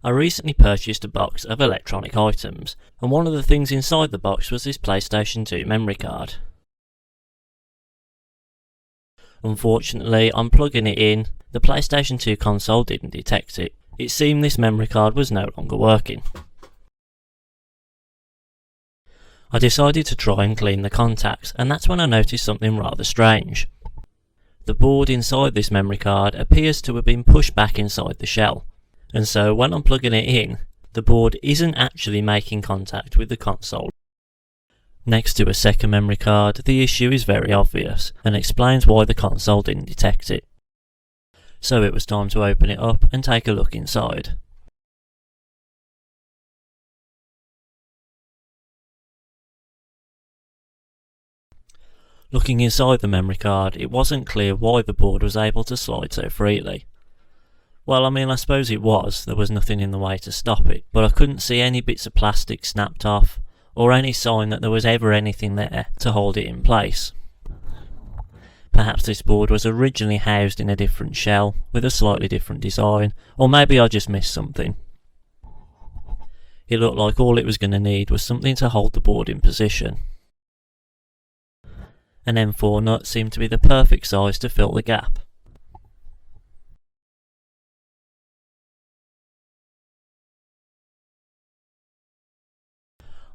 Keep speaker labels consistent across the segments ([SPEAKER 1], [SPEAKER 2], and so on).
[SPEAKER 1] I recently purchased a box of electronic items, and one of the things inside the box was this PlayStation 2 memory card. Unfortunately, on plugging it in, the PlayStation 2 console didn't detect it. It seemed this memory card was no longer working. I decided to try and clean the contacts, and that's when I noticed something rather strange. The board inside this memory card appears to have been pushed back inside the shell, and so when I'm plugging it in, the board isn't actually making contact with the console. Next to a second memory card, the issue is very obvious and explains why the console didn't detect it. So it was time to open it up and take a look inside. Looking inside the memory card, it wasn't clear why the board was able to slide so freely. Well, I suppose it was, there was nothing in the way to stop it, but I couldn't see any bits of plastic snapped off, or any sign that there was ever anything there to hold it in place. Perhaps this board was originally housed in a different shell, with a slightly different design, or maybe I just missed something. It looked like all it was going to need was something to hold the board in position. An M4 nut seemed to be the perfect size to fill the gap.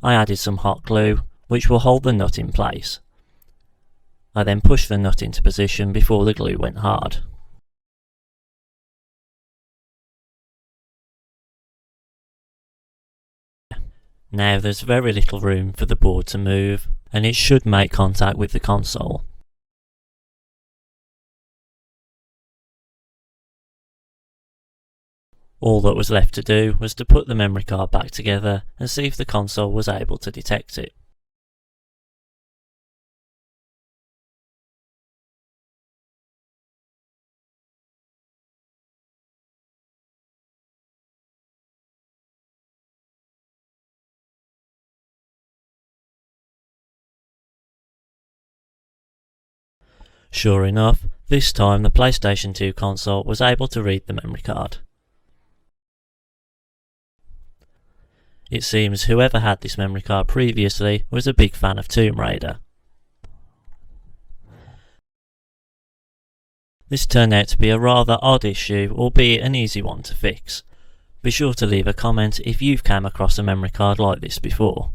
[SPEAKER 1] I added some hot glue, which will hold the nut in place. I then pushed the nut into position before the glue went hard. Now there's very little room for the board to move, and it should make contact with the console. All that was left to do was to put the memory card back together and see if the console was able to detect it. Sure enough, this time the PlayStation 2 console was able to read the memory card. It seems whoever had this memory card previously was a big fan of Tomb Raider. This turned out to be a rather odd issue, albeit an easy one to fix. Be sure to leave a comment if you've come across a memory card like this before.